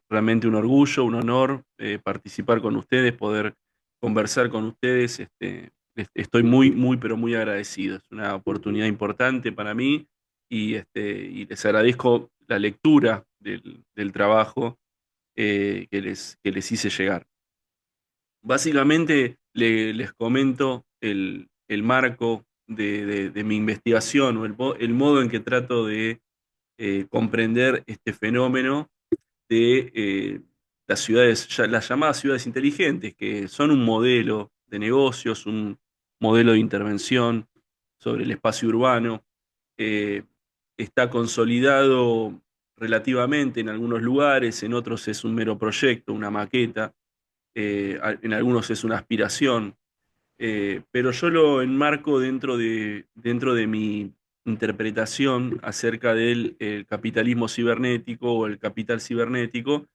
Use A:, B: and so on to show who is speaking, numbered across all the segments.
A: Realmente un orgullo, un honor participar con ustedes, poder conversar con ustedes. Estoy muy, muy, pero muy agradecido. Es una oportunidad importante para mí y les agradezco la lectura del trabajo que les hice llegar. Básicamente les comento el marco de mi investigación o el modo en que trato de comprender este fenómeno de las ciudades, las llamadas ciudades inteligentes, que son un modelo de negocios, un modelo de intervención sobre el espacio urbano. Eh, Está consolidado relativamente en algunos lugares, en otros es un mero proyecto, una maqueta, en algunos es una aspiración, pero yo lo enmarco dentro de mi interpretación acerca del capitalismo cibernético o el capital cibernético,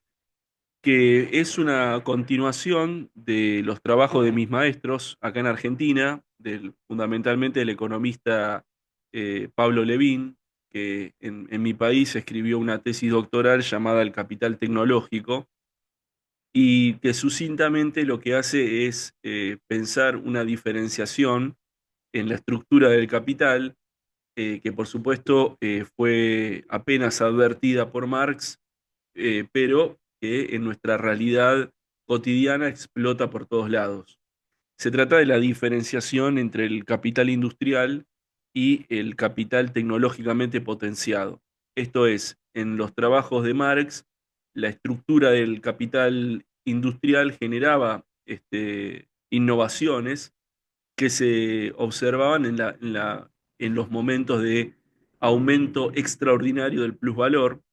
A: que es una continuación de los trabajos de mis maestros acá en Argentina, fundamentalmente del economista Pablo Levin, que en mi país escribió una tesis doctoral llamada El capital tecnológico, y que sucintamente lo que hace es pensar una diferenciación en la estructura del capital, que por supuesto fue apenas advertida por Marx, pero que en nuestra realidad cotidiana explota por todos lados. Se trata de la diferenciación entre el capital industrial y el capital tecnológicamente potenciado. Esto es, en los trabajos de Marx, la estructura del capital industrial generaba innovaciones que se observaban en los momentos de aumento extraordinario del plusvalor,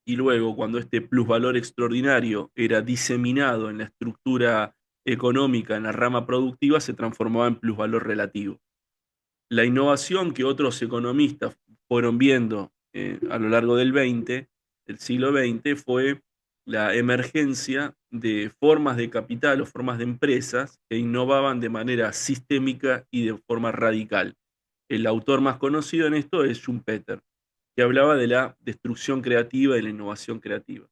A: y luego cuando este plusvalor extraordinario era diseminado en la estructura económica, en la rama productiva, se transformaba en plusvalor relativo. La innovación que otros economistas fueron viendo a lo largo del siglo XX, fue la emergencia de formas de capital o formas de empresas que innovaban de manera sistémica y de forma radical. El autor más conocido en esto es Schumpeter, que hablaba de la destrucción creativa y la innovación creativa.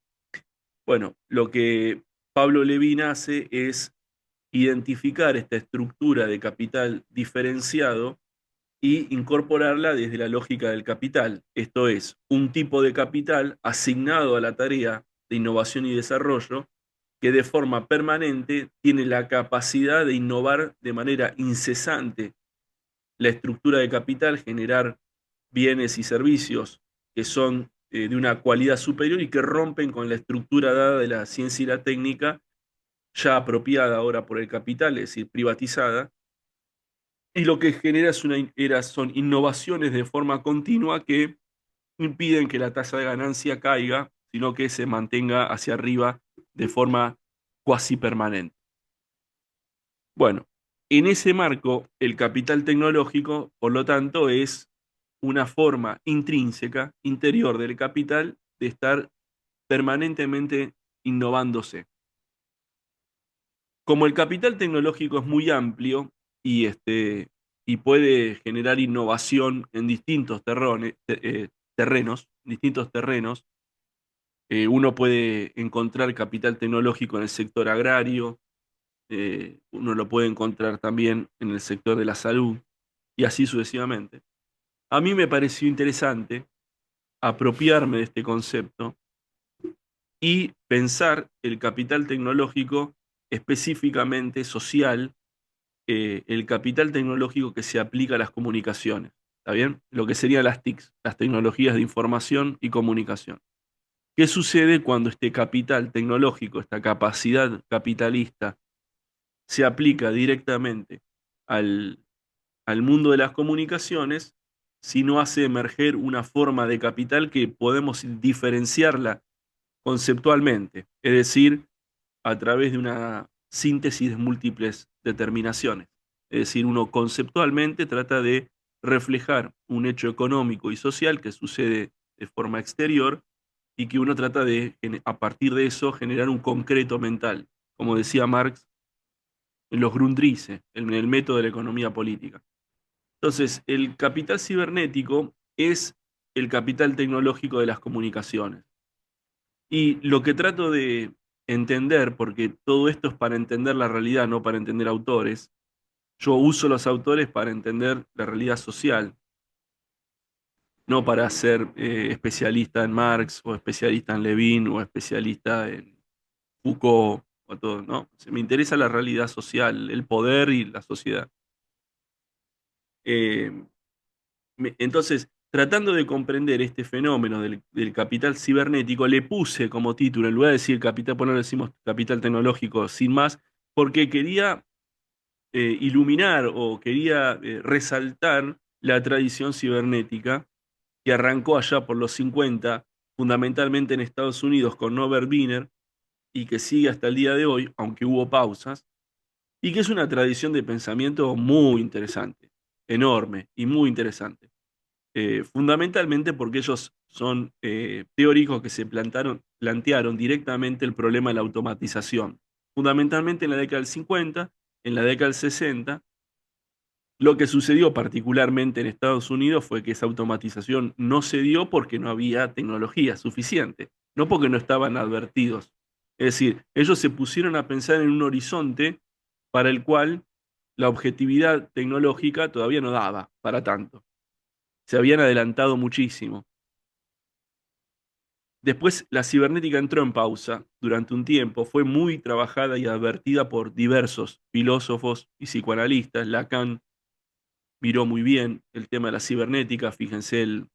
A: Bueno, lo que Pablo Levin hace es identificar esta estructura de capital diferenciado y incorporarla desde la lógica del capital. Esto es, un tipo de capital asignado a la tarea de innovación y desarrollo que de forma permanente tiene la capacidad de innovar de manera incesante la estructura de capital, generar bienes y servicios que son de una cualidad superior y que rompen con la estructura dada de la ciencia y la técnica, ya apropiada ahora por el capital, es decir, privatizada, y lo que genera son innovaciones de forma continua que impiden que la tasa de ganancia caiga, sino que se mantenga hacia arriba de forma cuasi permanente. Bueno, en ese marco, el capital tecnológico, por lo tanto, es una forma intrínseca, interior del capital, de estar permanentemente innovándose. Como el capital tecnológico es muy amplio y puede generar innovación en distintos terrenos, uno puede encontrar capital tecnológico en el sector agrario, uno lo puede encontrar también en el sector de la salud y así sucesivamente. A mí me pareció interesante apropiarme de este concepto y pensar el capital tecnológico específicamente social, el capital tecnológico que se aplica a las comunicaciones, ¿está bien? Lo que serían las TICs, las tecnologías de información y comunicación. ¿Qué sucede cuando este capital tecnológico, esta capacidad capitalista, se aplica directamente al, al mundo de las comunicaciones, si no hace emerger una forma de capital que podemos diferenciarla conceptualmente, es decir, a través de una síntesis de múltiples determinaciones? Es decir, uno conceptualmente trata de reflejar un hecho económico y social que sucede de forma exterior y que uno trata de, a partir de eso, generar un concreto mental, como decía Marx en los Grundrisse, en el método de la economía política. Entonces, el capital cibernético es el capital tecnológico de las comunicaciones. Y lo que trato de entender, porque todo esto es para entender la realidad, no para entender autores, yo uso los autores para entender la realidad social, no para ser especialista en Marx o especialista en Levin o especialista en Foucault o todo, ¿no? Me interesa la realidad social, el poder y la sociedad. Eh, entonces, tratando de comprender este fenómeno del capital cibernético, le puse como título, en lugar de decir capital, por no decimos capital tecnológico sin más, porque quería iluminar o quería resaltar la tradición cibernética que arrancó allá por los 50, fundamentalmente en Estados Unidos con Norbert Wiener, y que sigue hasta el día de hoy, aunque hubo pausas, y que es una tradición de pensamiento muy interesante, enorme y muy interesante. Fundamentalmente porque ellos son teóricos que se plantearon directamente el problema de la automatización. Fundamentalmente en la década del 50, en la década del 60, lo que sucedió particularmente en Estados Unidos fue que esa automatización no se dio porque no había tecnología suficiente, no porque no estaban advertidos. Es decir, ellos se pusieron a pensar en un horizonte para el cual la objetividad tecnológica todavía no daba para tanto. Se habían adelantado muchísimo. Después la cibernética entró en pausa durante un tiempo, fue muy trabajada y advertida por diversos filósofos y psicoanalistas. Lacan miró muy bien el tema de la cibernética, fíjense,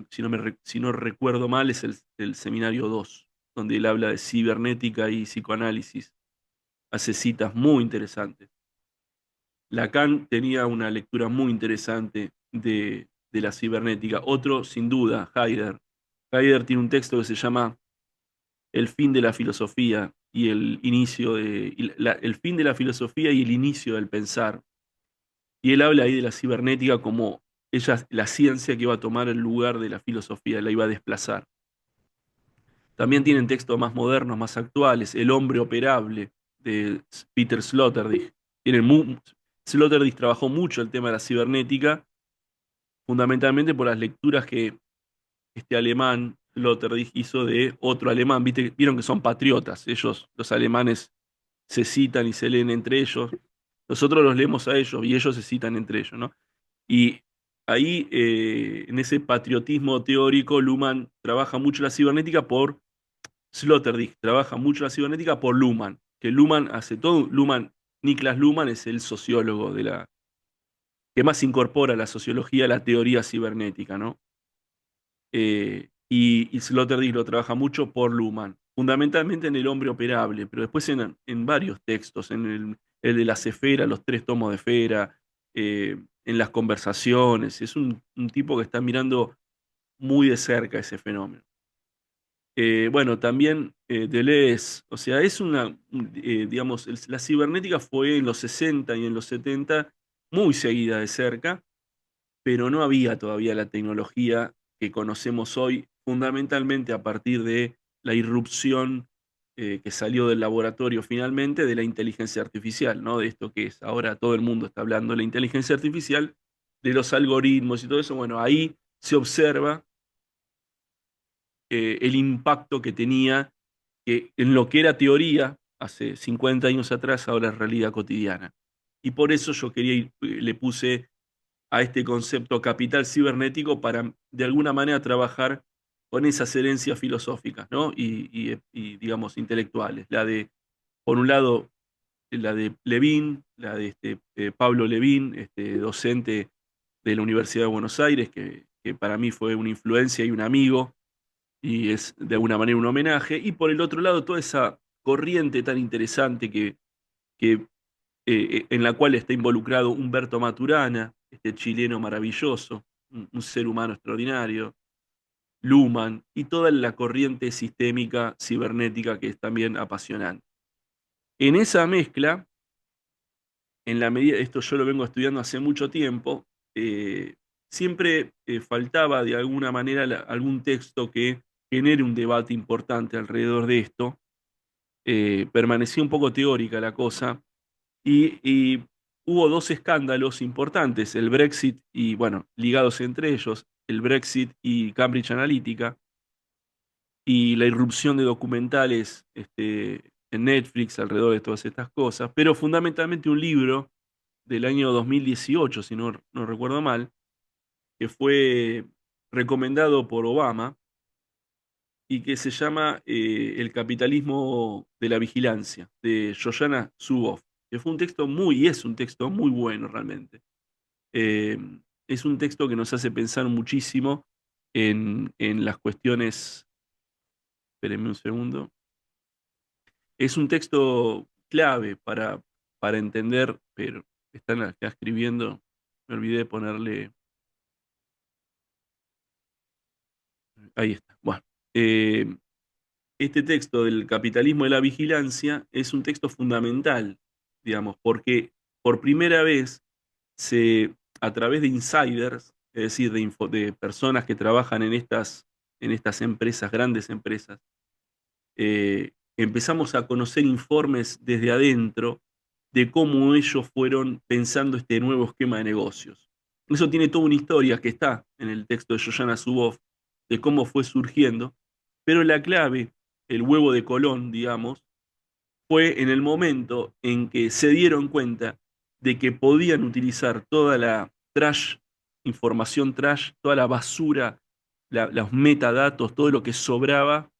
A: si no recuerdo mal, es el seminario 2 donde él habla de cibernética y psicoanálisis. Hace citas muy interesantes. Lacan tenía una lectura muy interesante de la cibernética. Otro, sin duda, Heidegger. Heidegger tiene un texto que se llama El fin de la filosofía y el inicio el fin de la filosofía y el inicio del pensar. Y él habla ahí de la cibernética como ella, la ciencia que iba a tomar el lugar de la filosofía, la iba a desplazar. También tienen textos más modernos, más actuales, El hombre operable, de Peter Sloterdijk. Sloterdijk trabajó mucho el tema de la cibernética, fundamentalmente por las lecturas que este alemán, Sloterdijk, hizo de otro alemán. Vieron que son patriotas, ellos, los alemanes, se citan y se leen entre ellos. Nosotros los leemos a ellos y ellos se citan entre ellos, ¿no? Y ahí, en ese patriotismo teórico, Luhmann trabaja mucho la cibernética por Sloterdijk, trabaja mucho la cibernética por Luhmann, que Luhmann hace todo. Niklas Luhmann es el sociólogo que más incorpora la sociología a la teoría cibernética, ¿no? Y Sloterdijk lo trabaja mucho por Luhmann, fundamentalmente en El hombre operable, pero después en varios textos, el de las esferas, los tres tomos de esfera, en las conversaciones. Es un tipo que está mirando muy de cerca ese fenómeno. Bueno, también Deleuze, o sea, digamos, la cibernética fue en los 60 y en los 70 muy seguida de cerca, pero no había todavía la tecnología que conocemos hoy, fundamentalmente a partir de la irrupción que salió del laboratorio finalmente de la inteligencia artificial, ¿no? De esto que es ahora todo el mundo está hablando de la inteligencia artificial, de los algoritmos y todo eso. Bueno, ahí se observa el impacto que tenía en lo que era teoría hace 50 años atrás, ahora es realidad cotidiana. Y por eso yo le puse a este concepto capital cibernético para de alguna manera trabajar con esas herencias filosóficas, ¿no? Y, digamos, intelectuales. Por un lado, la de Levin, la de Pablo Levin, este docente de la Universidad de Buenos Aires, que para mí fue una influencia y un amigo, y es de alguna manera un homenaje. Y por el otro lado, toda esa corriente tan interesante que en la cual está involucrado Humberto Maturana, este chileno maravilloso, un ser humano extraordinario, Luhmann, y toda la corriente sistémica cibernética que es también apasionante. En esa mezcla, en la medida, esto yo lo vengo estudiando hace mucho tiempo, siempre faltaba de alguna manera algún texto que genere un debate importante alrededor de esto. Permanecía un poco teórica la cosa, y hubo dos escándalos importantes, el Brexit y, bueno, ligados entre ellos, el Brexit y Cambridge Analytica, y la irrupción de documentales en Netflix alrededor de todas estas cosas, pero fundamentalmente un libro del año 2018, si no recuerdo mal, que fue recomendado por Obama y que se llama El capitalismo de la vigilancia, de Shoshana Zuboff, que fue un texto y es un texto muy bueno realmente. Eh, es un texto que nos hace pensar muchísimo en las cuestiones, espérenme un segundo, es un texto clave para entender, pero están acá escribiendo, me olvidé de ponerle, ahí está. Bueno, eh, este texto del capitalismo de la vigilancia es un texto fundamental, digamos, porque por primera vez a través de insiders, es decir, de personas que trabajan en estas empresas, grandes empresas, empezamos a conocer informes desde adentro de cómo ellos fueron pensando este nuevo esquema de negocios. Eso tiene toda una historia que está en el texto de Shoshana Zuboff, de cómo fue surgiendo, pero la clave, el huevo de Colón, digamos, fue en el momento en que se dieron cuenta de que podían utilizar toda la trash, información trash, toda la basura, los metadatos, todo lo que sobraba,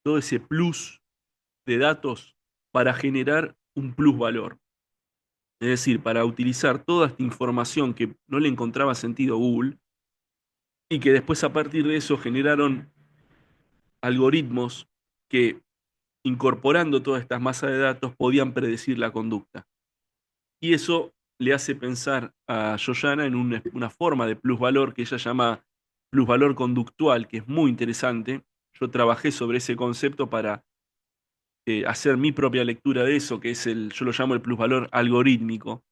A: todo ese plus de datos para generar un plus valor. Es decir, para utilizar toda esta información que no le encontraba sentido a Google y que después a partir de eso generaron algoritmos que incorporando todas estas masas de datos podían predecir la conducta. Y eso le hace pensar a Yoyana en una forma de plusvalor que ella llama plusvalor conductual, que es muy interesante. Yo trabajé sobre ese concepto para hacer mi propia lectura de eso, que es yo lo llamo el plusvalor algorítmico,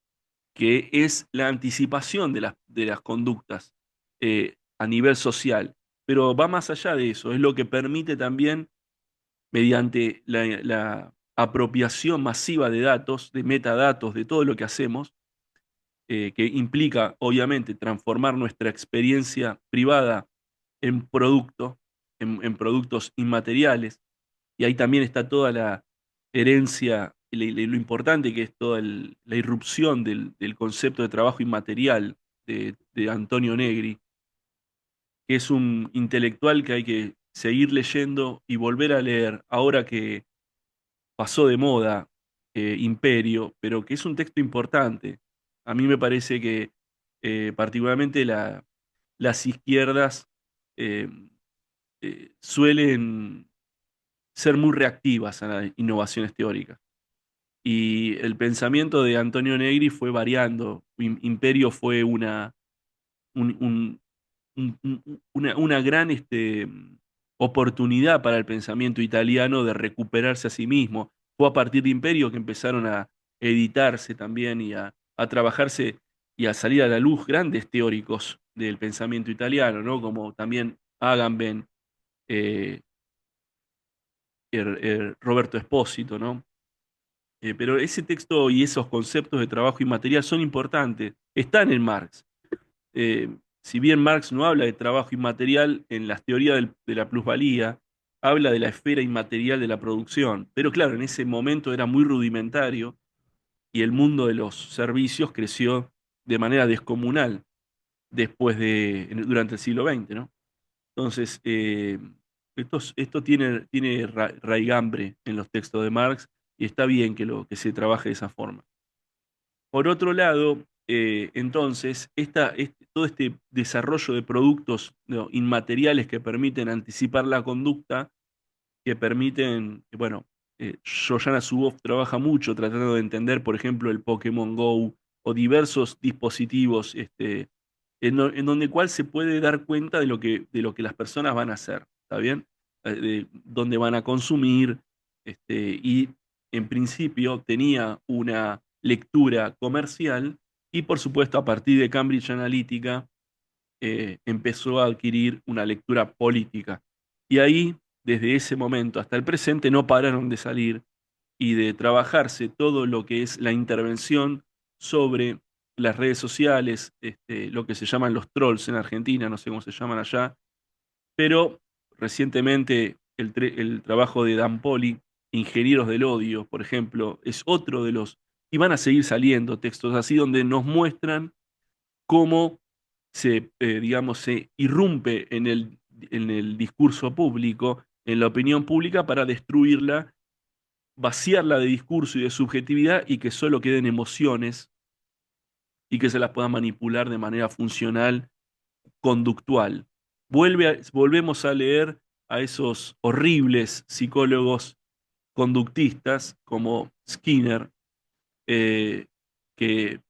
A: que es la anticipación de las conductas a nivel social. Pero va más allá de eso, es lo que permite también, mediante la apropiación masiva de datos, de metadatos, de todo lo que hacemos, que implica, obviamente, transformar nuestra experiencia privada en producto, en productos inmateriales, y ahí también está toda la herencia, lo importante que es toda la irrupción del concepto de trabajo inmaterial de Antonio Negri, que es un intelectual que hay que seguir leyendo y volver a leer ahora que pasó de moda Imperio, pero que es un texto importante. A mí me parece que particularmente las izquierdas eh, suelen ser muy reactivas a las innovaciones teóricas. Y el pensamiento de Antonio Negri fue variando. Imperio fue un- un- una gran oportunidad para el pensamiento italiano de recuperarse a sí mismo. Fue a partir de Imperio que empezaron a editarse también a trabajarse y a salir a la luz grandes teóricos del pensamiento italiano, ¿no? Como también Agamben, eh, Roberto Espósito, ¿no? Pero ese texto y esos conceptos de trabajo inmaterial son importantes, están en Marx. Si bien Marx no habla de trabajo inmaterial en las teorías de la plusvalía, habla de la esfera inmaterial de la producción. Pero claro, en ese momento era muy rudimentario y el mundo de los servicios creció de manera descomunal durante el siglo XX, ¿no? Entonces, esto tiene raigambre en los textos de Marx y está bien que se trabaje de esa forma. Por otro lado, entonces, todo este desarrollo de productos, ¿no?, inmateriales que permiten anticipar la conducta, que permiten, bueno, Shoshana Zuboff trabaja mucho tratando de entender, por ejemplo, el Pokémon Go o diversos dispositivos, en donde cual se puede dar cuenta de lo que las personas van a hacer, ¿está bien? De dónde van a consumir, y en principio tenía una lectura comercial y por supuesto a partir de Cambridge Analytica empezó a adquirir una lectura política. Y ahí, desde ese momento hasta el presente, no pararon de salir y de trabajarse todo lo que es la intervención sobre las redes sociales, lo que se llaman los trolls en Argentina, no sé cómo se llaman allá, pero recientemente el trabajo de Dan Poli, Ingenieros del Odio, por ejemplo, es otro de los, y van a seguir saliendo textos así donde nos muestran cómo digamos, se irrumpe en el discurso público, en la opinión pública, para destruirla, vaciarla de discurso y de subjetividad y que solo queden emociones y que se las pueda manipular de manera funcional, conductual. Volvemos a leer a esos horribles psicólogos conductistas como Skinner, eh, que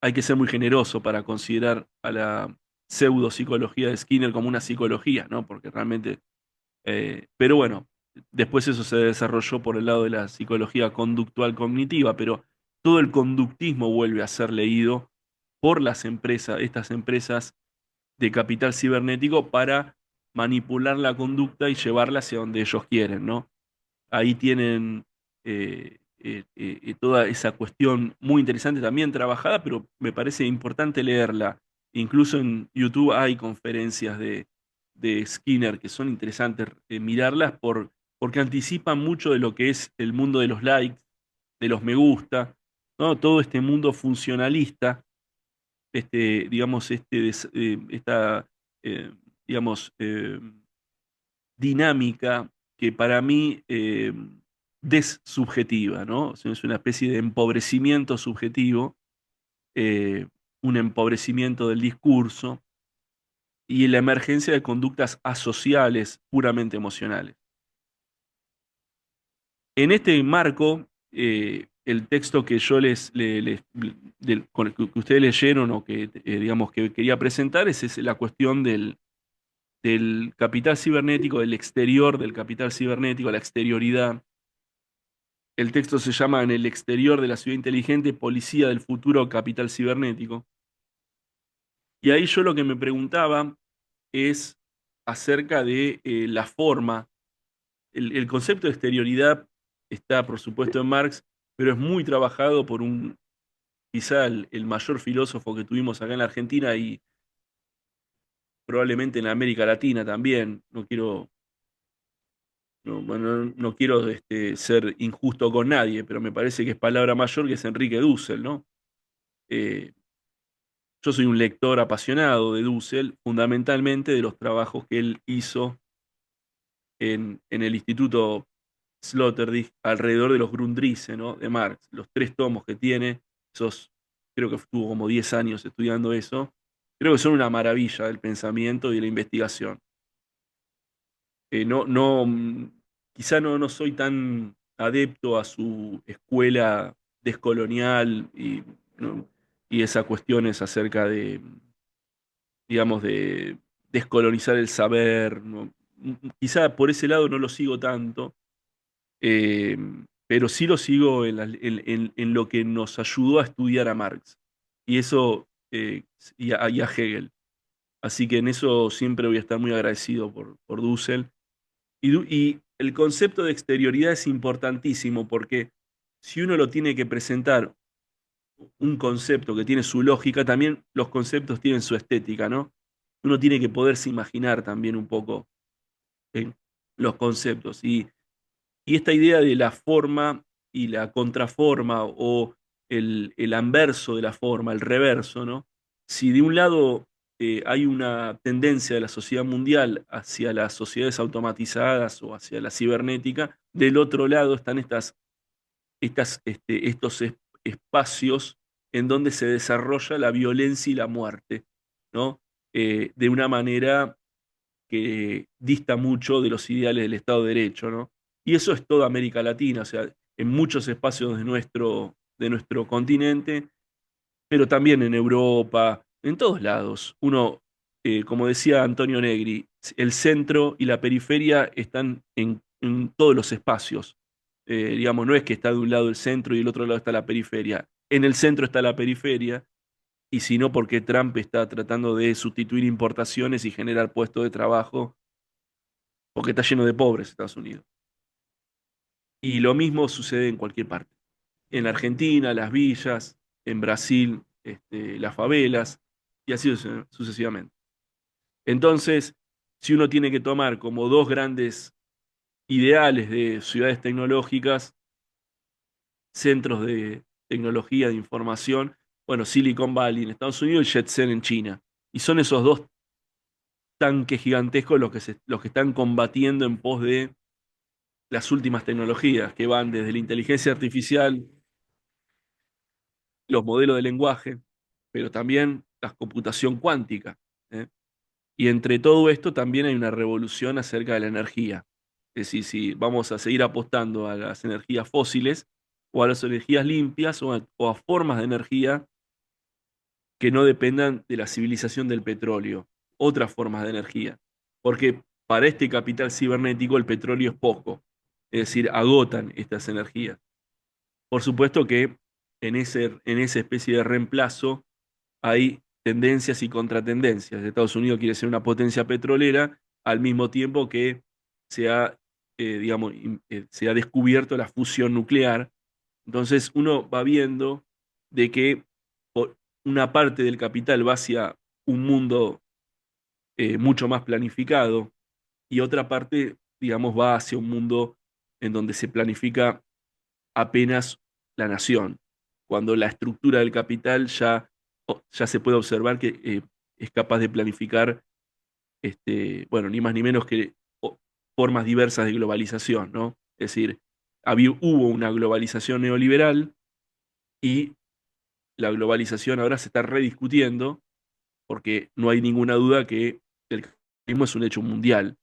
A: hay que ser muy generoso para considerar a la pseudopsicología de Skinner como una psicología, ¿no? Porque realmente, pero bueno, después eso se desarrolló por el lado de la psicología conductual cognitiva, pero todo el conductismo vuelve a ser leído por las empresas, estas empresas de capital cibernético para manipular la conducta y llevarla hacia donde ellos quieren, ¿no? Ahí tienen toda esa cuestión muy interesante también trabajada, pero me parece importante leerla. Incluso en YouTube hay conferencias de Skinner que son interesantes mirarlas porque anticipan mucho de lo que es el mundo de los likes, de los me gusta, ¿no? Todo este mundo funcionalista, digamos, esta, eh, digamos, dinámica que para mí dessubjetiva, ¿no? O sea, es una especie de empobrecimiento subjetivo, eh, un empobrecimiento del discurso y la emergencia de conductas asociales puramente emocionales. En este marco, el texto que yo con el que ustedes leyeron o que, digamos, que quería presentar es la cuestión del capital cibernético, del exterior del capital cibernético, la exterioridad. El texto se llama En el exterior de la ciudad inteligente, Policía del futuro capital cibernético. Y ahí yo lo que me preguntaba es acerca de la forma. El concepto de exterioridad está, por supuesto, en Marx, pero es muy trabajado por quizá el mayor filósofo que tuvimos acá en la Argentina y probablemente en América Latina también. Bueno, no quiero ser injusto con nadie, pero me parece que es palabra mayor, que es Enrique Dussel, ¿no? Eh, yo soy un lector apasionado de Dussel, fundamentalmente de los trabajos que él hizo en el Instituto Sloterdijk alrededor de los Grundrisse, ¿no? De Marx, los tres tomos que tiene, esos, creo que estuvo como 10 años estudiando eso, creo que son una maravilla del pensamiento y de la investigación. No, no, quizá no soy tan adepto a su escuela descolonial ¿no? Y esas cuestiones acerca de, digamos, de descolonizar el saber, ¿no? Quizá por ese lado no lo sigo tanto, eh, pero sí lo sigo en lo que nos ayudó a estudiar a Marx y eso y a Hegel. Así que en eso siempre voy a estar muy agradecido por Dussel. Y el concepto de exterioridad es importantísimo porque si uno lo tiene que presentar un concepto que tiene su lógica, también los conceptos tienen su estética, ¿no? Uno tiene que poderse imaginar también un poco los conceptos. Y esta idea de la forma y la contraforma o el anverso de la forma, el reverso, ¿no? Si de un lado hay una tendencia de la sociedad mundial hacia las sociedades automatizadas o hacia la cibernética, del otro lado están estos espacios en donde se desarrolla la violencia y la muerte, ¿no? De una manera que dista mucho de los ideales del Estado de Derecho, ¿no? Y eso es toda América Latina, o sea, en muchos espacios de nuestro continente, pero también en Europa, en todos lados. Uno, como decía Antonio Negri, el centro y la periferia están en todos los espacios. Digamos, no es que está de un lado el centro y del otro lado está la periferia. En el centro está la periferia, y si no, porque Trump está tratando de sustituir importaciones y generar puestos de trabajo, porque está lleno de pobres Estados Unidos. Y lo mismo sucede en cualquier parte. En Argentina, las villas, en Brasil, las favelas, y así sucesivamente. Entonces, si uno tiene que tomar como dos grandes ideales de ciudades tecnológicas, centros de tecnología, de información, bueno, Silicon Valley en Estados Unidos y Shenzhen en China. Y son esos dos tanques gigantescos los que están combatiendo en pos de las últimas tecnologías, que van desde la inteligencia artificial, los modelos de lenguaje, pero también la computación cuántica. ¿Eh? Y entre todo esto también hay una revolución acerca de la energía. Es decir, si vamos a seguir apostando a las energías fósiles o a las energías limpias o a formas de energía que no dependan de la civilización del petróleo, otras formas de energía. Porque para este capital cibernético el petróleo es poco, es decir, agotan estas energías. Por supuesto que en esa especie de reemplazo hay tendencias y contratendencias. Estados Unidos quiere ser una potencia petrolera al mismo tiempo que se ha, se ha descubierto la fusión nuclear. Entonces uno va viendo de que una parte del capital va hacia un mundo mucho más planificado y otra parte, digamos, va hacia un mundo en donde se planifica apenas la nación, cuando la estructura del capital ya se puede observar que es capaz de planificar, bueno, ni más ni menos que formas diversas de globalización, ¿no? Es decir, hubo una globalización neoliberal y la globalización ahora se está rediscutiendo porque no hay ninguna duda que el capitalismo es un hecho mundial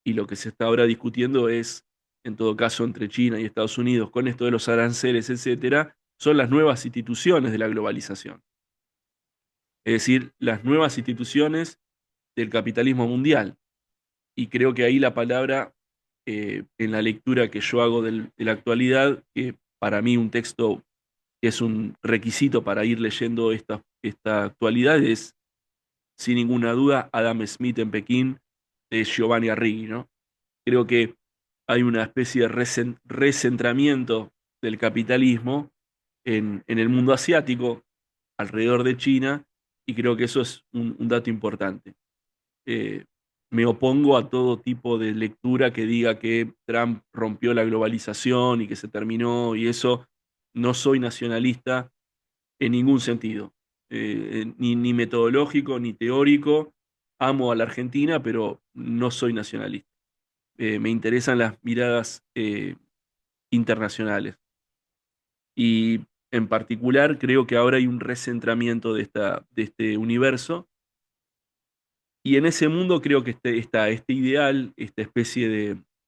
A: y lo que se está ahora discutiendo es, en todo caso, entre China y Estados Unidos, con esto de los aranceles, etcétera, son las nuevas instituciones de la globalización. Es decir, las nuevas instituciones del capitalismo mundial. Y creo que ahí la palabra, en la lectura que yo hago de la actualidad, que para mí un texto que es un requisito para ir leyendo esta actualidad, es sin ninguna duda Adam Smith en Pekín de Giovanni Arrighi, ¿no? Creo que hay una especie de recentramiento del capitalismo en el mundo asiático, alrededor de China, y creo que eso es un dato importante. Eh, Me opongo a todo tipo de lectura que diga que Trump rompió la globalización y que se terminó, y eso no soy nacionalista en ningún sentido, ni metodológico ni teórico. Amo a la Argentina, pero no soy nacionalista. Me interesan las miradas internacionales. Y en particular creo que ahora hay un recentramiento de este universo. Y en ese mundo creo que está este ideal, esta especie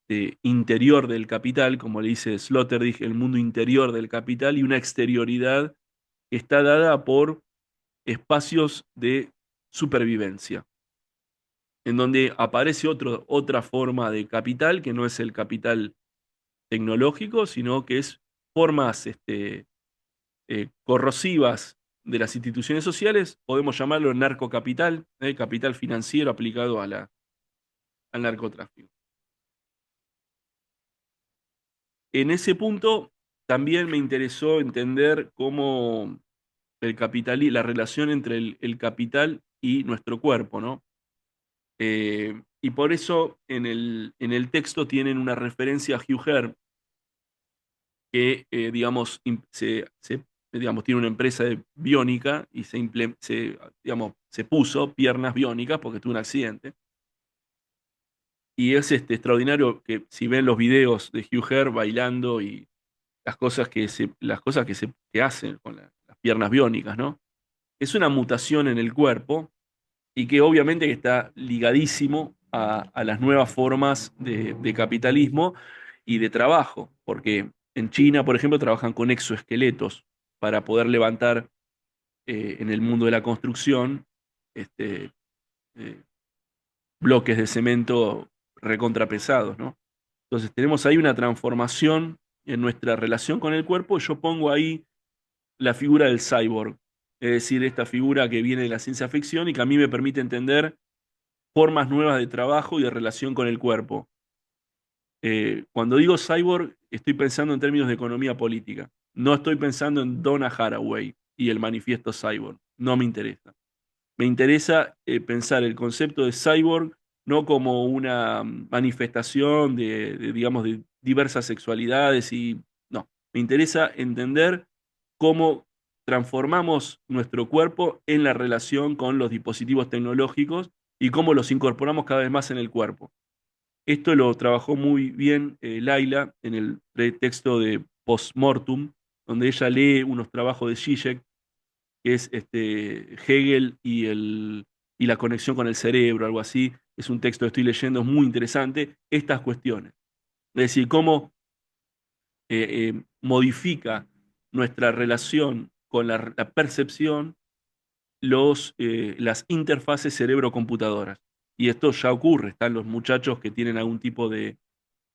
A: de interior del capital, como le dice Sloterdijk, el mundo interior del capital, y una exterioridad que está dada por espacios de supervivencia, en donde aparece otra forma de capital que no es el capital tecnológico, sino que es formas corrosivas de las instituciones sociales, podemos llamarlo narcocapital, capital financiero aplicado a al narcotráfico. En ese punto también me interesó entender cómo el capital y la relación entre el capital y nuestro cuerpo, ¿no? Y por eso en el texto tienen una referencia a Hugh Herr, que, digamos, digamos, tiene una empresa de biónica y digamos, se puso piernas biónicas porque tuvo un accidente. Y es extraordinario que si ven los videos de Hugh Herr bailando y las cosas que hacen con las piernas biónicas, ¿no? Es una mutación en el cuerpo y que obviamente que está ligadísimo a las nuevas formas de capitalismo y de trabajo, porque en China, por ejemplo, trabajan con exoesqueletos para poder levantar en el mundo de la construcción este, eh, bloques de cemento recontrapesados, ¿no? Entonces tenemos ahí una transformación en nuestra relación con el cuerpo. Yo pongo ahí la figura del cyborg, es decir, esta figura que viene de la ciencia ficción y que a mí me permite entender formas nuevas de trabajo y de relación con el cuerpo. Cuando digo cyborg, estoy pensando en términos de economía política. No estoy pensando en Donna Haraway y el manifiesto cyborg. No me interesa. Me interesa pensar el concepto de cyborg no como una manifestación digamos, de diversas sexualidades y no, me interesa entender cómo transformamos nuestro cuerpo en la relación con los dispositivos tecnológicos y cómo los incorporamos cada vez más en el cuerpo. Esto lo trabajó muy bien Laila en el pretexto de Postmortum, donde ella lee unos trabajos de Zizek, que es Hegel y la conexión con el cerebro, algo así. Es un texto que estoy leyendo, es muy interesante, estas cuestiones. Es decir, cómo modifica nuestra relación con la percepción las interfaces cerebro-computadoras. Y esto ya ocurre, están los muchachos que tienen algún tipo de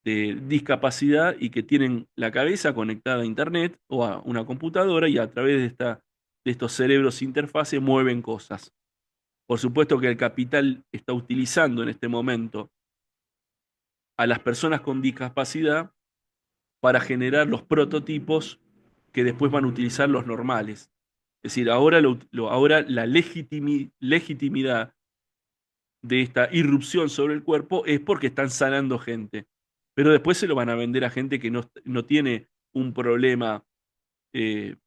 A: discapacidad y que tienen la cabeza conectada a internet o a una computadora y a través de estos cerebros interfaces mueven cosas. Por supuesto que el capital está utilizando en este momento a las personas con discapacidad para generar los prototipos que después van a utilizar los normales. Es decir, ahora la legitimidad de esta irrupción sobre el cuerpo es porque están sanando gente. Pero después se lo van a vender a gente que no tiene un problema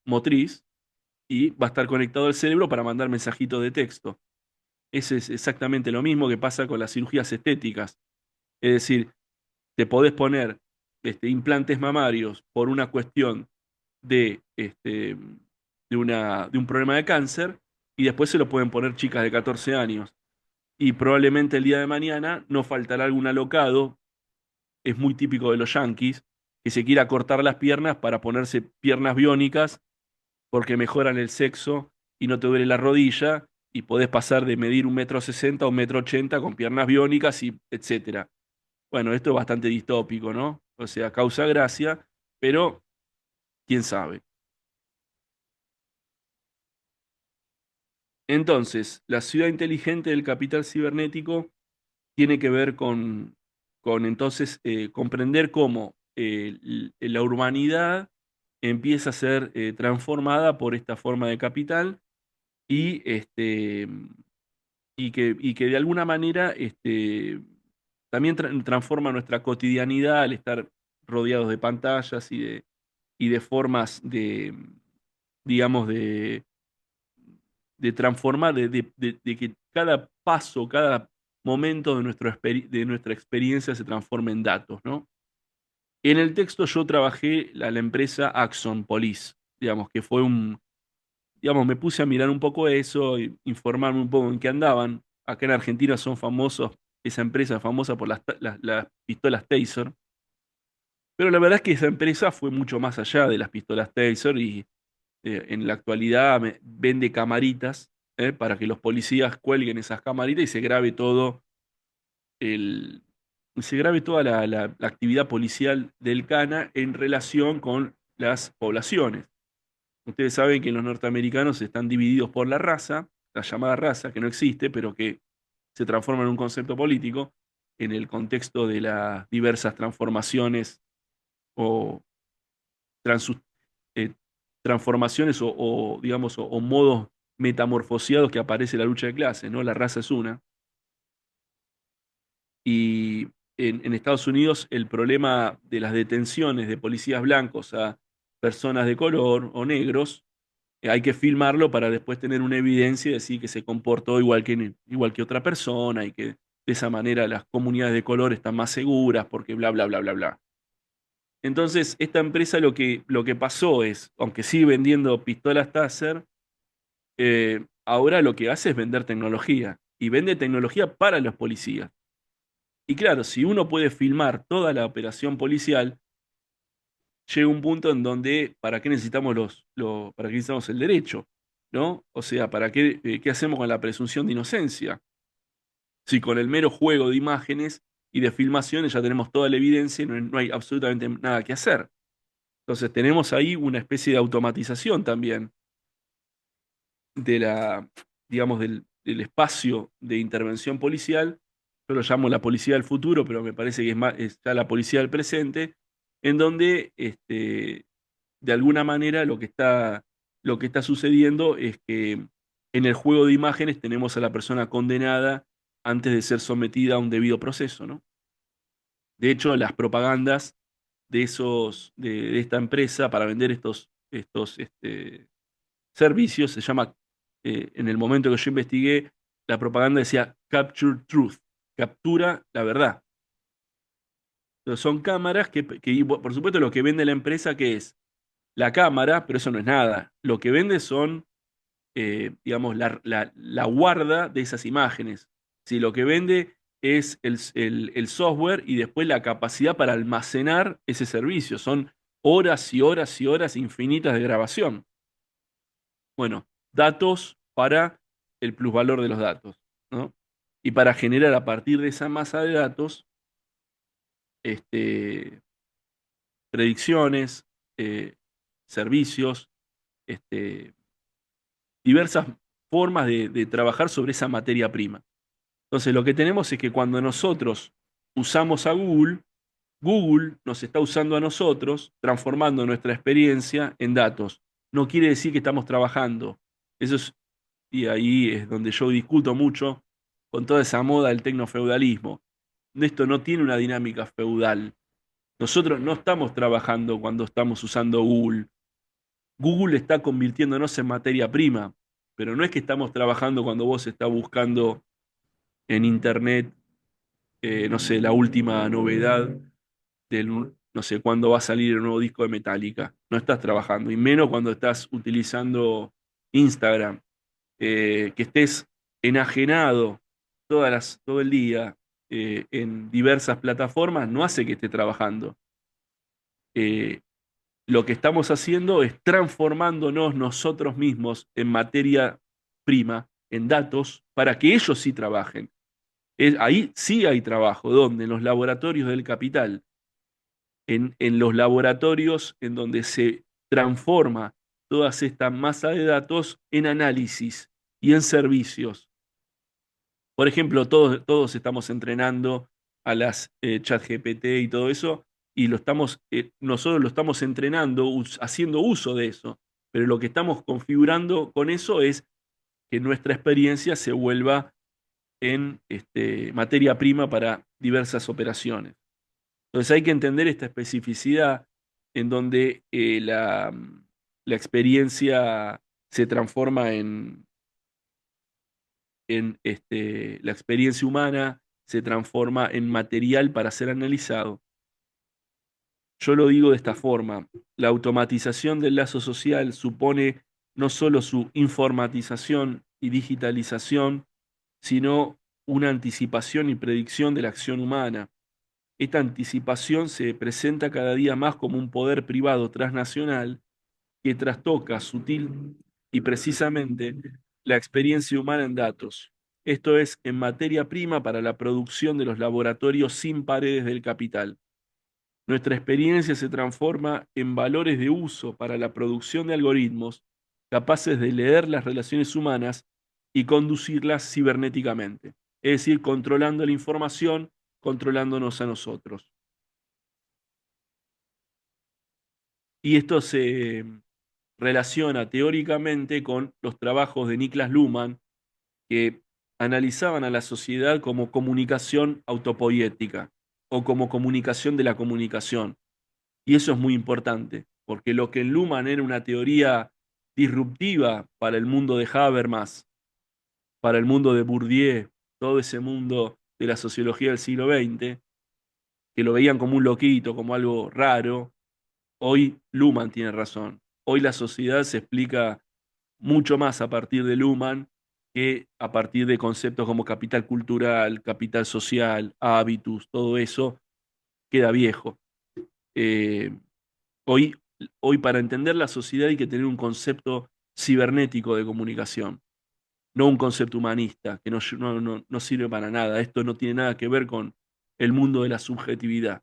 A: motriz y va a estar conectado al cerebro para mandar mensajitos de texto. Ese es exactamente lo mismo que pasa con las cirugías estéticas. Es decir, te podés poner implantes mamarios por una cuestión de un problema de cáncer y después se lo pueden poner chicas de 14 años. Y probablemente el día de mañana no faltará algún alocado, es muy típico de los yanquis, que se quiera cortar las piernas para ponerse piernas biónicas porque mejoran el sexo y no te duele la rodilla y podés pasar de medir 1,60 m a 1,80 m con piernas biónicas y etcétera. Bueno, esto es bastante distópico, ¿no? O sea, causa gracia, pero quién sabe. Entonces, la ciudad inteligente del capital cibernético tiene que ver con entonces comprender cómo la urbanidad empieza a ser transformada por esta forma de capital y, y que de alguna manera también transforma nuestra cotidianidad al estar rodeados de pantallas y de formas digamos, de transformar, de que cada paso, cada momento de nuestra experiencia se transforme en datos, ¿no? En el texto yo trabajé la empresa Axon Police, digamos, que fue digamos, me puse a mirar un poco eso, informarme un poco en qué andaban. Acá en Argentina son famosos, esa empresa es famosa por las pistolas Taser, pero la verdad es que esa empresa fue mucho más allá de las pistolas Taser y en la actualidad vende camaritas para que los policías cuelguen esas camaritas y se grabe todo el, se grabe toda la actividad policial del CANA en relación con las poblaciones. Ustedes saben que los norteamericanos están divididos por la raza, la llamada raza, que no existe, pero que se transforma en un concepto político en el contexto de las diversas transformaciones o transu- eh, transformaciones digamos, o modos metamorfoseados que aparece la lucha de clases, ¿no? La raza es una. Y en Estados Unidos el problema de las detenciones de policías blancos a personas de color o negros, hay que filmarlo para después tener una evidencia y decir que se comportó igual que otra persona y que de esa manera las comunidades de color están más seguras porque bla, bla, bla, bla, bla. Entonces, esta empresa lo que pasó es, aunque sigue vendiendo pistolas Taser, ahora lo que hace es vender tecnología y vende tecnología para los policías. Y claro, si uno puede filmar toda la operación policial, llega un punto en donde, ¿para qué necesitamos para qué necesitamos el derecho? ¿No? O sea, qué hacemos con la presunción de inocencia? Si con el mero juego de imágenes y de filmaciones ya tenemos toda la evidencia y no hay absolutamente nada que hacer. Entonces tenemos ahí una especie de automatización también de digamos, del espacio de intervención policial. Yo lo llamo la policía del futuro, pero me parece que es ya la policía del presente, en donde de alguna manera lo que está sucediendo es que en el juego de imágenes tenemos a la persona condenada antes de ser sometida a un debido proceso, ¿no? De hecho, las propagandas de esta empresa para vender estos servicios se llama, en el momento que yo investigué, la propaganda decía Capture Truth, captura la verdad. Entonces, son cámaras y, por supuesto, lo que vende la empresa, que es la cámara, pero eso no es nada. Lo que vende son, digamos, la guarda de esas imágenes. Si lo que vende es el software y después la capacidad para almacenar ese servicio. Son horas y horas y horas infinitas de grabación. Bueno, datos para el plusvalor de los datos, ¿no? Y para generar a partir de esa masa de datos, este, predicciones, servicios, este, diversas formas de trabajar sobre esa materia prima. Entonces, lo que tenemos es que cuando nosotros usamos a Google, Google nos está usando a nosotros, transformando nuestra experiencia en datos. No quiere decir que estamos trabajando. Eso es, y ahí es donde yo discuto mucho con toda esa moda del tecnofeudalismo. Esto no tiene una dinámica feudal. Nosotros no estamos trabajando cuando estamos usando Google. Google está convirtiéndonos en materia prima, pero no es que estamos trabajando cuando vos estás buscando en internet, no sé, la última novedad no sé, cuándo va a salir el nuevo disco de Metallica. No estás trabajando, y menos cuando estás utilizando Instagram. Que estés enajenado todo el día en diversas plataformas no hace que estés trabajando. Eh, lo que estamos haciendo es transformándonos nosotros mismos en materia prima, en datos, para que ellos sí trabajen. Ahí sí hay trabajo, ¿dónde? En los laboratorios del capital, en los laboratorios en donde se transforma toda esta masa de datos en análisis y en servicios. Por ejemplo, todos estamos entrenando a las ChatGPT y todo eso, y nosotros lo estamos entrenando, haciendo uso de eso, pero lo que estamos configurando con eso es que nuestra experiencia se vuelva en materia prima para diversas operaciones. Entonces hay que entender esta especificidad en donde la experiencia se transforma la experiencia humana se transforma en material para ser analizado. Yo lo digo de esta forma: la automatización del lazo social supone no solo su informatización y digitalización, sino una anticipación y predicción de la acción humana. Esta anticipación se presenta cada día más como un poder privado transnacional que trastoca sutil y precisamente la experiencia humana en datos. Esto es, en materia prima para la producción de los laboratorios sin paredes del capital. Nuestra experiencia se transforma en valores de uso para la producción de algoritmos capaces de leer las relaciones humanas y conducirlas cibernéticamente, es decir, controlando la información, controlándonos a nosotros. Y esto se relaciona teóricamente con los trabajos de Niklas Luhmann, que analizaban a la sociedad como comunicación autopoética o como comunicación de la comunicación. Y eso es muy importante, porque lo que en Luhmann era una teoría disruptiva para el mundo de Habermas, para el mundo de Bourdieu, todo ese mundo de la sociología del siglo XX, que lo veían como un loquito, como algo raro, hoy Luhmann tiene razón. Hoy la sociedad se explica mucho más a partir de Luhmann que a partir de conceptos como capital cultural, capital social, hábitus, todo eso queda viejo. Eh, hoy, hoy para entender la sociedad hay que tener un concepto cibernético de comunicación, no un concepto humanista, que no sirve para nada. Esto no tiene nada que ver con el mundo de la subjetividad.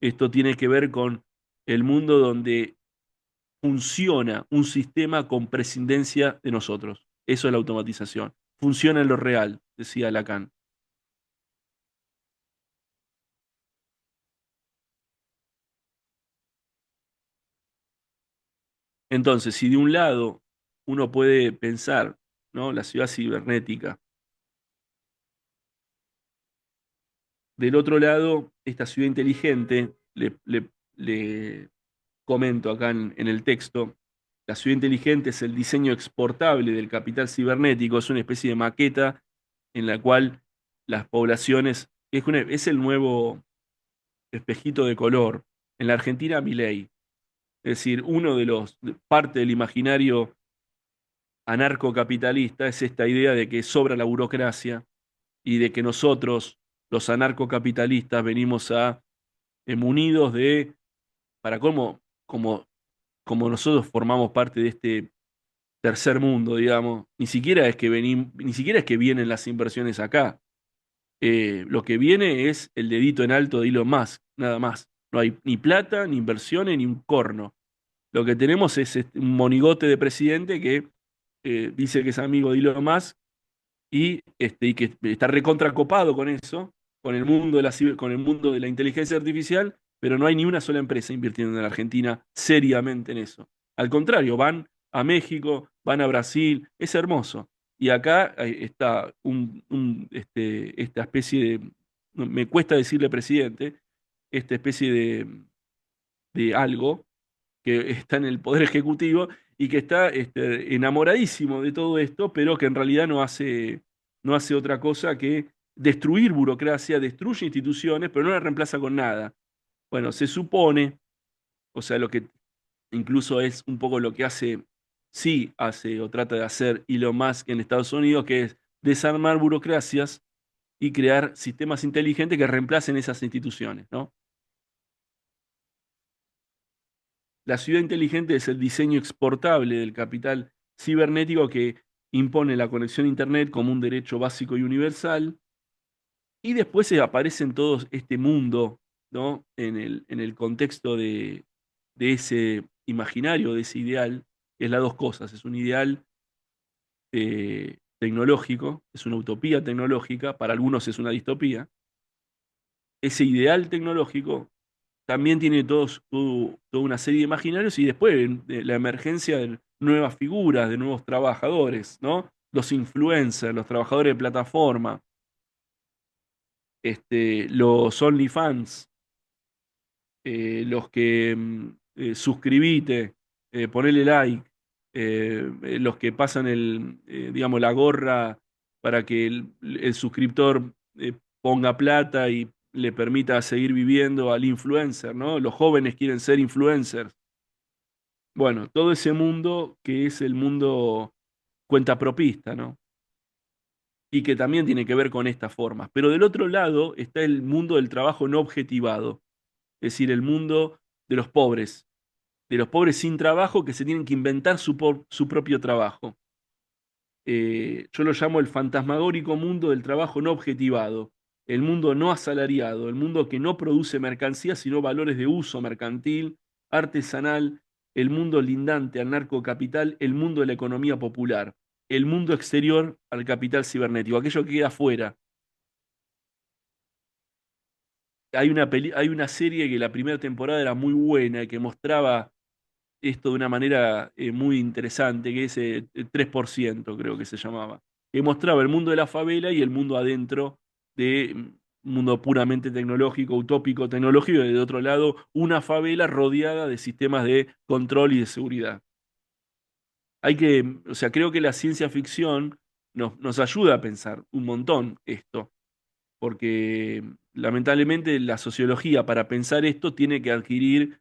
A: Esto tiene que ver con el mundo donde funciona un sistema con prescindencia de nosotros. Eso es la automatización. Funciona en lo real, decía Lacan. Entonces, si de un lado uno puede pensar, ¿no? La ciudad cibernética Del otro lado, esta ciudad inteligente, le comento acá en el texto, la ciudad inteligente es el diseño exportable del capital cibernético, es una especie de maqueta en la cual las poblaciones, es el nuevo espejito de color. En la Argentina, Milei. Es decir, parte del imaginario anarcocapitalista es esta idea de que sobra la burocracia y de que nosotros, los anarcocapitalistas, venimos munidos para como nosotros formamos parte de este tercer mundo, digamos, ni siquiera es que vienen las inversiones acá. Lo que viene es el dedito en alto de Elon Musk, nada más. No hay ni plata, ni inversiones, ni un corno. Lo que tenemos es un monigote de presidente que dice que es amigo de Elon Musk y que está recontracopado con eso, con el mundo de la inteligencia artificial, pero no hay ni una sola empresa invirtiendo en la Argentina seriamente en eso. Al contrario, van a México, van a Brasil, es hermoso. Y acá está esta especie de, no, me cuesta decirle presidente, esta especie de algo que está en el Poder Ejecutivo y que está enamoradísimo de todo esto, pero que en realidad no hace otra cosa que destruir burocracia, destruye instituciones, pero no la reemplaza con nada. Bueno, se supone, o sea, lo que incluso es un poco lo que sí hace o trata de hacer Elon Musk en Estados Unidos, que es desarmar burocracias y crear sistemas inteligentes que reemplacen esas instituciones, ¿no? La ciudad inteligente es el diseño exportable del capital cibernético que impone la conexión a Internet como un derecho básico y universal. Y después se aparece en todo este mundo, ¿no? En el contexto de ese imaginario, de ese ideal, que es las dos cosas. Es un ideal tecnológico, es una utopía tecnológica, para algunos es una distopía. Ese ideal tecnológico también tiene toda una serie de imaginarios y después la emergencia de nuevas figuras, de nuevos trabajadores, ¿no? Los influencers, los trabajadores de plataforma, los OnlyFans, los que suscribite, ponele like, los que pasan digamos, la gorra para que el suscriptor ponga plata y le permita seguir viviendo al influencer, ¿no? Los jóvenes quieren ser influencers. Bueno, todo ese mundo que es el mundo cuentapropista, ¿no? Y que también tiene que ver con estas formas. Pero del otro lado está el mundo del trabajo no objetivado, es decir, el mundo de los pobres sin trabajo que se tienen que inventar su propio trabajo. Yo lo llamo el fantasmagórico mundo del trabajo no objetivado, el mundo no asalariado, el mundo que no produce mercancías sino valores de uso mercantil, artesanal, el mundo lindante al narcocapital, el mundo de la economía popular, el mundo exterior al capital cibernético, aquello que queda afuera. Hay una serie que la primera temporada era muy buena y que mostraba esto de una manera muy interesante, que es 3%, creo que se llamaba, que mostraba el mundo de la favela y el mundo adentro de un mundo puramente tecnológico, utópico, tecnológico, y de otro lado una favela rodeada de sistemas de control y de seguridad. O sea, creo que la ciencia ficción nos ayuda a pensar un montón esto, porque lamentablemente la sociología para pensar esto tiene que adquirir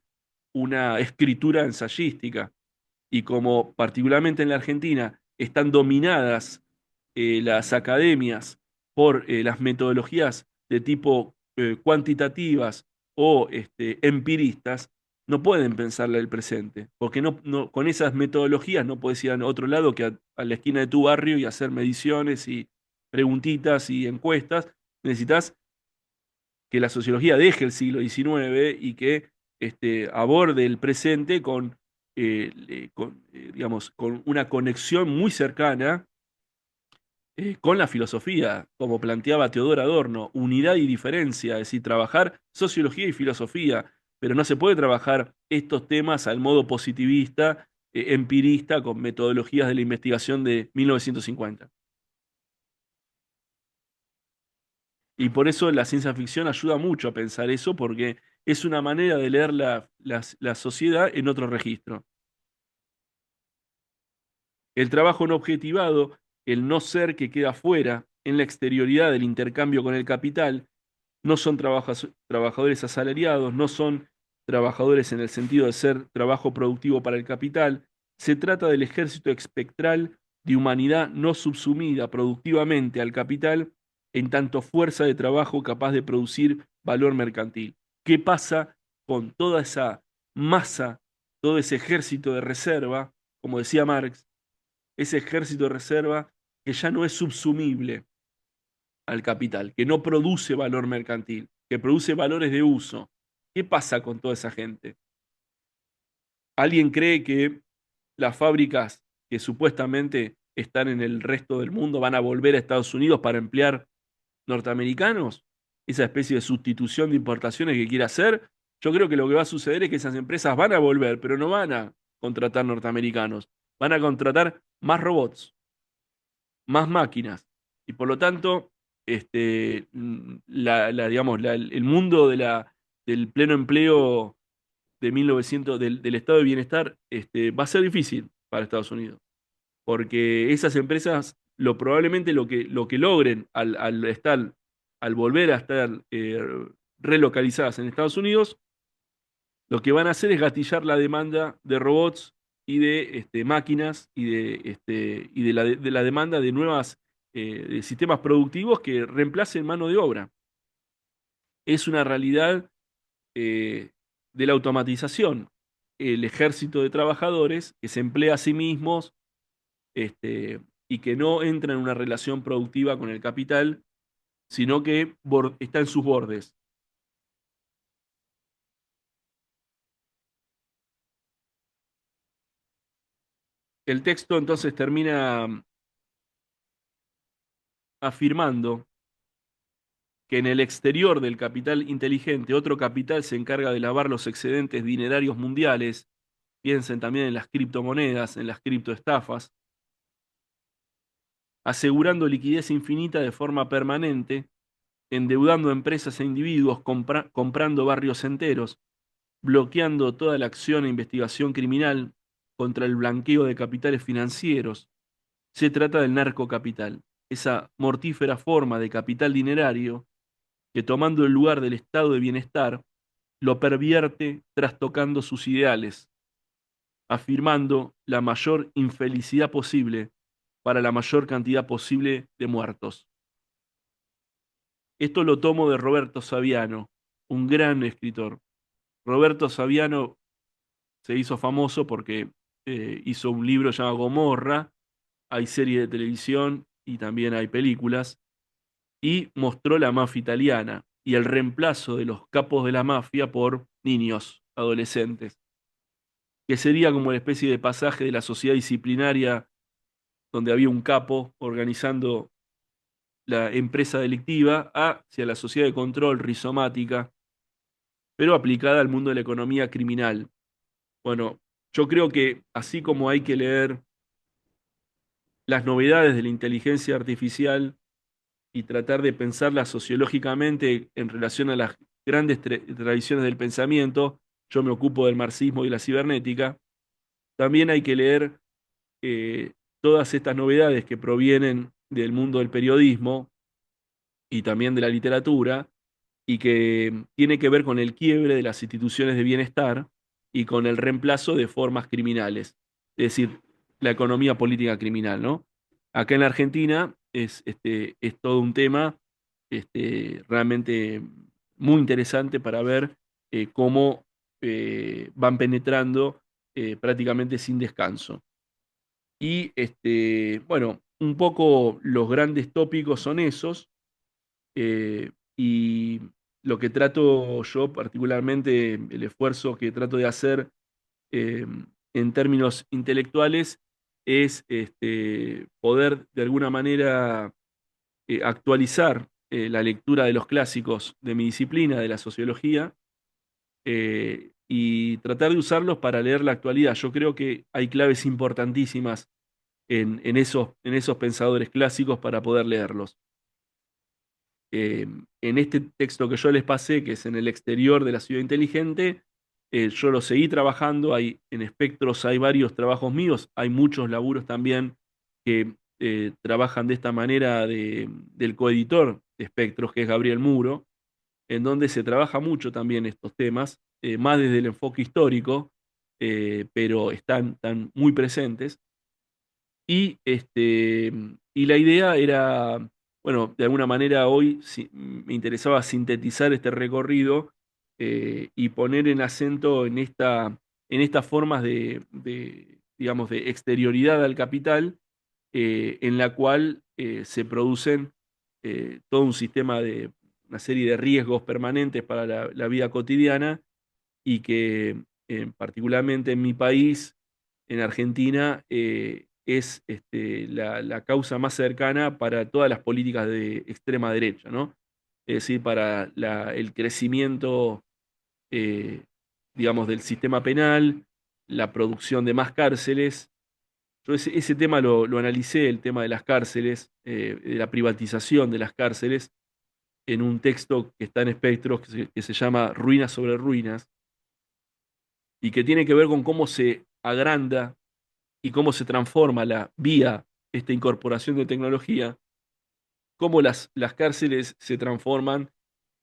A: una escritura ensayística y como particularmente en la Argentina están dominadas las academias por las metodologías de tipo cuantitativas o empiristas, no pueden pensarla el presente, porque con esas metodologías no puedes ir a otro lado que a la esquina de tu barrio y hacer mediciones y preguntitas y encuestas. Necesitas que la sociología deje el siglo XIX y que aborde el presente digamos, con una conexión muy cercana con la filosofía, como planteaba Teodoro Adorno, unidad y diferencia, es decir, trabajar sociología y filosofía, pero no se puede trabajar estos temas al modo positivista, empirista, con metodologías de la investigación de 1950. Y por eso la ciencia ficción ayuda mucho a pensar eso, porque es una manera de leer la sociedad en otro registro. El trabajo no objetivado, el no ser que queda fuera en la exterioridad del intercambio con el capital, no son trabajadores asalariados, no son trabajadores en el sentido de ser trabajo productivo para el capital. Se trata del ejército espectral de humanidad no subsumida productivamente al capital en tanto fuerza de trabajo capaz de producir valor mercantil. ¿Qué pasa con toda esa masa, todo ese ejército de reserva, como decía Marx, ese ejército de reserva que ya no es subsumible al capital, que no produce valor mercantil, que produce valores de uso? ¿Qué pasa con toda esa gente? ¿Alguien cree que las fábricas que supuestamente están en el resto del mundo van a volver a Estados Unidos para emplear norteamericanos? Esa especie de sustitución de importaciones que quiere hacer, yo creo que lo que va a suceder es que esas empresas van a volver, pero no van a contratar norteamericanos, van a contratar más robots, más máquinas. Y por lo tanto, digamos, el mundo del pleno empleo de 1900, del estado de bienestar, va a ser difícil para Estados Unidos. Porque esas empresas, probablemente lo que logren al volver a estar relocalizadas en Estados Unidos, lo que van a hacer es gatillar la demanda de robots y de máquinas y de la demanda de nuevas de sistemas productivos que reemplacen mano de obra. Es una realidad eh, de la automatización. El ejército de trabajadores que se emplea a sí mismos este, y que no entra en una relación productiva con el capital, sino que está en sus bordes. El texto entonces termina afirmando que en el exterior del capital inteligente, otro capital se encarga de lavar los excedentes dinerarios mundiales. Piensen también en las criptomonedas, en las criptoestafas, asegurando liquidez infinita de forma permanente, endeudando empresas e individuos, comprando barrios enteros, bloqueando toda la acción e investigación criminal contra el blanqueo de capitales financieros. Se trata del narcocapital, esa mortífera forma de capital dinerario que, tomando el lugar del estado de bienestar, lo pervierte trastocando sus ideales, afirmando la mayor infelicidad posible para la mayor cantidad posible de muertos. Esto lo tomo de Roberto Saviano, un gran escritor. Roberto Saviano se hizo famoso porque hizo un libro llamado Gomorra, hay serie de televisión y también hay películas, y mostró la mafia italiana y el reemplazo de los capos de la mafia por niños, adolescentes, que sería como una especie de pasaje de la sociedad disciplinaria donde había un capo organizando la empresa delictiva hacia la sociedad de control rizomática, pero aplicada al mundo de la economía criminal. Bueno, yo creo que así como hay que leer las novedades de la inteligencia artificial y tratar de pensarla sociológicamente en relación a las grandes tradiciones del pensamiento, yo me ocupo del marxismo y la cibernética, también hay que leer todas estas novedades que provienen del mundo del periodismo y también de la literatura, y que tiene que ver con el quiebre de las instituciones de bienestar y con el reemplazo de formas criminales, es decir, la economía política criminal, ¿no? Acá en la Argentina es todo un tema realmente muy interesante para ver cómo van penetrando prácticamente sin descanso. Y bueno, un poco los grandes tópicos son esos. Y lo que trato yo particularmente, el esfuerzo que trato de hacer eh, en términos intelectuales, es poder de alguna manera actualizar la lectura de los clásicos de mi disciplina, de la sociología, y tratar de usarlos para leer la actualidad. Yo creo que hay claves importantísimas en esos pensadores clásicos para poder leerlos. Eh, en este texto que yo les pasé, que es en el exterior de la ciudad inteligente, yo lo seguí trabajando, en espectros hay varios trabajos míos, hay muchos laburos también que trabajan de esta manera del coeditor de espectros, que es Gabriel Muro, en donde se trabaja mucho también estos temas, más desde el enfoque histórico, pero están muy presentes. Y la idea era, bueno, de alguna manera hoy me interesaba sintetizar este recorrido y poner en acento en estas formas digamos, de exterioridad al capital, en la cual se producen todo un sistema una serie de riesgos permanentes para la vida cotidiana y que particularmente en mi país, en Argentina, es la causa más cercana para todas las políticas de extrema derecha, ¿no? Es decir, para el crecimiento, eh, digamos, del sistema penal, la producción de más cárceles. Yo ese tema lo analicé, el tema de las cárceles, de la privatización de las cárceles, en un texto que está en Espectros que se llama Ruinas sobre Ruinas, y que tiene que ver con cómo se agranda y cómo se transforma vía esta incorporación de tecnología, cómo las cárceles se transforman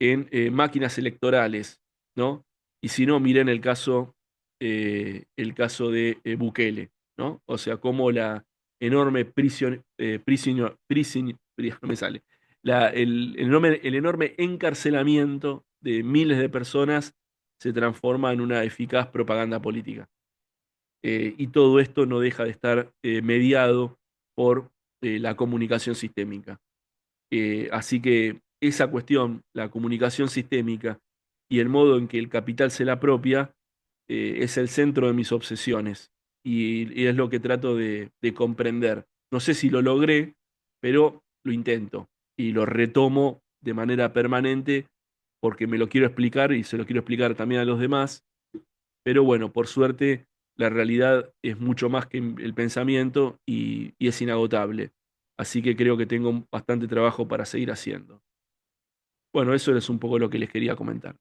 A: en máquinas electorales, ¿no? Y si no, miren el caso de Bukele, ¿no? O sea, cómo la enorme no me sale, el enorme encarcelamiento de miles de personas se transforma en una eficaz propaganda política. Y todo esto no deja de estar mediado por la comunicación sistémica. Así que esa cuestión, la comunicación sistémica y el modo en que el capital se la apropia, es el centro de mis obsesiones y es lo que trato de comprender. No sé si lo logré, pero lo intento y lo retomo de manera permanente porque me lo quiero explicar y se lo quiero explicar también a los demás. Pero bueno, por suerte, la realidad es mucho más que el pensamiento y es inagotable. Así que creo que tengo bastante trabajo para seguir haciendo. Bueno, eso es un poco lo que les quería comentar.